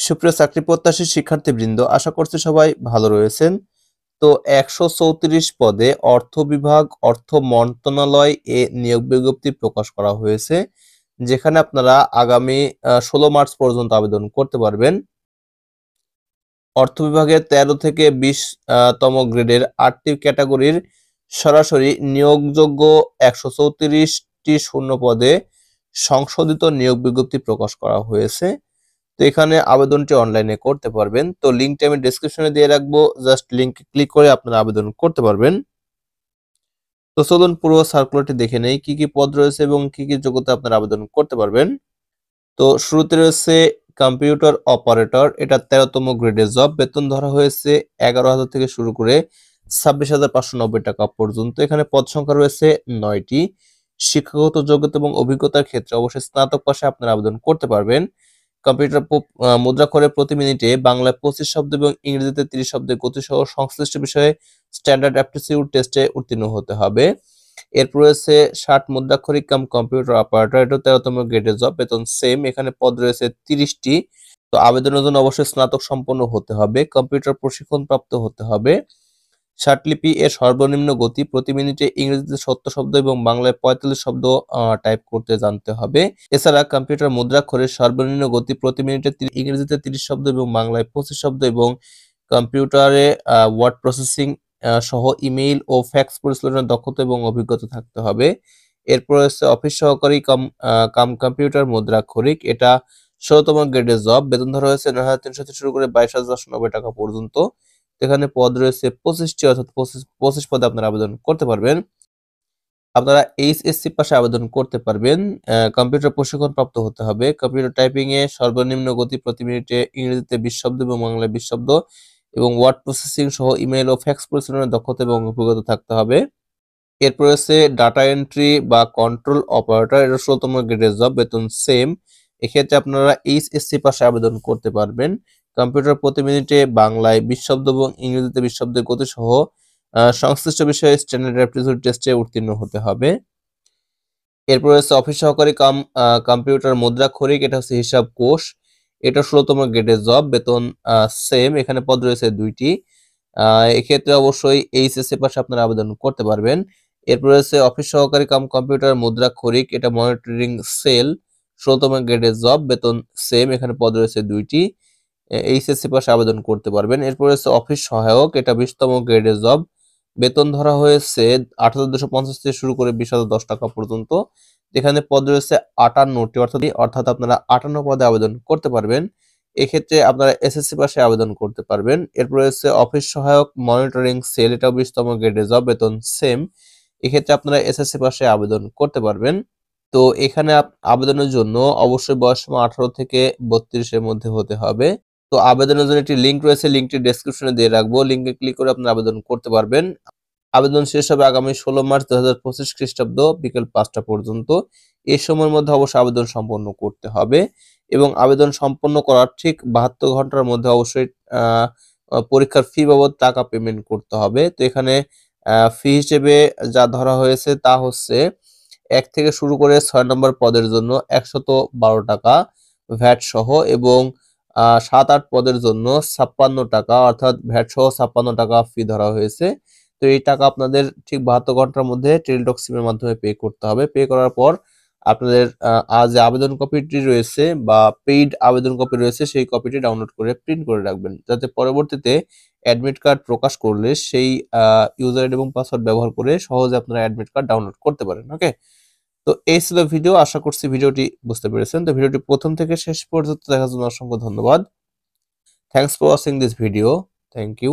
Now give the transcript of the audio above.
সুপ্রিয় চাকরি প্রত্যাশী শিক্ষার্থীবৃন্দ, আশা করছি সবাই ভালো রয়েছেন। তো ১৩৪ পদে অর্থ বিভাগ অর্থ মন্ত্রণালয় নিয়োগ বিজ্ঞপ্তি প্রকাশ করা হয়েছে, যেখানে আপনারা আগামী ১৬ মার্চ পর্যন্ত আবেদন করতে পারবেন। অর্থ বিভাগের ১৩ থেকে ২০ তম গ্রেডের ৮টি ক্যাটাগরির সরাসরি নিয়োগযোগ্য ১৩৪টি শূন্য পদে সংশোধিত নিয়োগ বিজ্ঞপ্তি প্রকাশ করা হয়েছে। তো এখানে আবেদনটি অনলাইনে করতে পারবেন। তো লিঙ্কটি আমি ডেসক্রিপশনে দিয়ে রাখবো, জাস্ট লিঙ্কে ক্লিক করে আপনারা আবেদন করতে পারবেন। তো চলুন পুরো সার্কুলারটি দেখে নেই, কি কি পদ রয়েছে এবং কি কি যোগ্যতা আপনারা আবেদন করতে পারবেন। তো শুরুতে রয়েছে কম্পিউটার অপারেটর, এটা ১৩তম গ্রেডের জব। বেতন ধরা হয়েছে ১১,০০০ থেকে শুরু করে ২৬,৫৯০ টাকা পর্যন্ত। এখানে পদ সংখ্যা রয়েছে ৯টি। শিক্ষাগত যোগ্যতা এবং অভিজ্ঞতার ক্ষেত্রে অবশ্যই স্নাতক পাশে আপনারা আবেদন করতে পারবেন। কম্পিউটার মুদ্রাক্ষরে প্রতি মিনিটে বাংলায় ২৫ শব্দ এবং ইংরেজিতে ৩০ শব্দের গতিসহ সংশ্লিষ্ট বিষয়ে স্ট্যান্ডার্ড অ্যাপটিটিউড টেস্টে উত্তীর্ণ হতে হবে। এরপর রয়েছে ৬০ মুদ্রাক্ষরিক কাম কম্পিউটার অপারেটর, এটা ১৩তম গ্রেডের জব। বেতন সেম, এখানে পদ রয়েছে ৩০টি। তো আবেদনের জন্য অবশ্যই স্নাতক সম্পন্ন হতে হবে, কম্পিউটার প্রশিক্ষণ প্রাপ্ত হতে হবে। ৬০ লিপি এর সর্বনিম্ন গতি প্রতি মিনিটে ইংরেজিতে ৭০ শব্দ এবং বাংলায় ৪৫ শব্দ টাইপ করতে জানতে হবে। এছাড়া কম্পিউটার মুদ্রাক্ষরের সর্বনিম্ন গতি প্রতি মিনিটে ইংরেজিতে ৩০ শব্দ এবং বাংলায় ২৫ শব্দ এবং কম্পিউটারে ওয়ার্ড প্রসেসিং সহ ইমেইল ও ফ্যাক্স পরিচালনার দক্ষতা এবং অভিজ্ঞতা থাকতে হবে। এরপর রয়েছে অফিস সহকারী কাম কম্পিউটার মুদ্রাক্ষরিক, এটা ১৬তম গ্রেডের জব। বেতন ধরা হয়েছে ৯,৩০০ থেকে শুরু করে ২২,৪৯০ টাকা পর্যন্ত। এখানে পদ রয়েছে ২৫টি, অর্থাৎ ২৫ পদে আপনারা আবেদন করতে পারবেন। আপনারা এইচএসসি পাশে আবেদন করতে পারবেন। কম্পিউটার প্রশিক্ষণ প্রাপ্ত হতে হবে। কম্পিউটার টাইপিং এ সর্বনিম্ন গতি প্রতি মিনিটে ইংরেজিতে ২০ শব্দ এবং বাংলায় ২০ শব্দ এবং ওয়ার্ড প্রসেসিং সহ ইমেইল ও ফ্যাক্স পরিচালনার দক্ষতা এবং অভিজ্ঞতা থাকতে হবে। এরপর রয়েছে ডাটা এন্ট্রি বা কন্ট্রোল অপারেটর, এটা ১৬তম গ্রেডের জব। বেতন সেম, এক্ষেত্রে আপনারা এইচএসসি পাশে আবেদন করতে পারবেন। কম্পিউটার প্রতি মিনিটে বাংলায় ২০ শব্দ এবং ইংরেজিতে ২০ শব্দের গতি সহ সংশ্লিষ্ট বিষয়ে স্ট্যান্ডার্ড অ্যাপটিটিউড টেস্টে উত্তীর্ণ হতে হবে। এরপর রয়েছে অফিস সহকারী কম্পিউটার মুদ্রাক্ষরিক, এটা হচ্ছে হিসাব কোষ, এটা ১৬তম গ্রেডের জব। বেতন সেম, এখানে পদ রয়েছে ২টি। এক্ষেত্রে অবশ্যই এইচএসসি পাশে আপনারা আবেদন করতে পারবেন। এরপর রয়েছে অফিস সহকারী কম্পিউটার মুদ্রাক্ষরিক, এটা মনিটরিং সেল, ১৬তম গ্রেডের জব। বেতন সেম, এখানে পদ রয়েছে ২টি। এইচএসসি পাশে আবেদন করতে পারবেন। এরপর রয়েছে অফিস সহায়ক, এটা ২০তম গ্রেডের জব। বেতন ধরা হয়েছে ৮,২৫০ থেকে শুরু করে ২০,০১০ টাকা পর্যন্ত। এখানে পদ রয়েছে ৫৮টি, অর্থাৎ আপনারা ৫৮ পদে আবেদন করতে পারবেন। এক্ষেত্রে আপনারা এসএসসি পাশে আবেদন করতে পারবেন। এরপর রয়েছে অফিস সহায়ক মনিটরিং সেল, এটাও ২০তম গ্রেডের জব। বেতন সেম, এক্ষেত্রে আপনারা এসএসসি পাশে আবেদন করতে পারবেন। তো এখানে আবেদনের জন্য অবশ্যই বয়স সীমা ১৮ থেকে ৩২ এর মধ্যে হতে হবে। তো আবেদনের জন্য একটি লিঙ্ক রয়েছে, লিঙ্কটি ডেসক্রিপশনে দিয়ে রাখবো, লিঙ্কে ক্লিক করে আপনারা আবেদন করতে পারবেন। আবেদন শেষ হবে আগামী ১৬ মার্চ ২০২৫ খ্রিস্টাব্দ বিকেল ৫টা পর্যন্ত। এই সময়ের মধ্যে অবশ্যই আবেদন সম্পন্ন করতে হবে এবং আবেদন সম্পন্ন করার ঠিক ৭২ ঘন্টার মধ্যে অবশ্যই পরীক্ষার ফি বাবদ টাকা পেমেন্ট করতে হবে। তো এখানে ফি হিসেবে যা ধরা হয়েছে তা হচ্ছে ১ থেকে শুরু করে ৬ নম্বর পদের জন্য ১১২ টাকা ভ্যাট সহ এবং ৭-৮ পদের জন্য ৫৬ টাকা, অর্থাৎ ভ্যাট সহ ৫৬ টাকা ফি ধরা হয়েছে। তো এই টাকা আপনাদের ঠিক ৭২ ঘন্টার মধ্যে টেলিটক সিমের মাধ্যমে পে করতে হবে। পে করার পর আপনাদের যে আবেদন কপিটি রয়েছে বা পেইড আবেদন কপি রয়েছে, সেই কপিটি ডাউনলোড করে প্রিন্ট করে রাখবেন, যাতে পরবর্তীতে অ্যাডমিট কার্ড প্রকাশ করলে সেই ইউজার আইডি এবং পাসওয়ার্ড ব্যবহার করে সহজে আপনারা অ্যাডমিট কার্ড ডাউনলোড করতে পারেন। ওকে, তো এই ছিল ভিডিও। আশা করছি ভিডিওটি বুঝতে পেরেছেন। তো ভিডিওটি প্রথম থেকে শেষ পর্যন্ত দেখার জন্য অসংখ্য ধন্যবাদ। Thanks for watching this video. Thank you.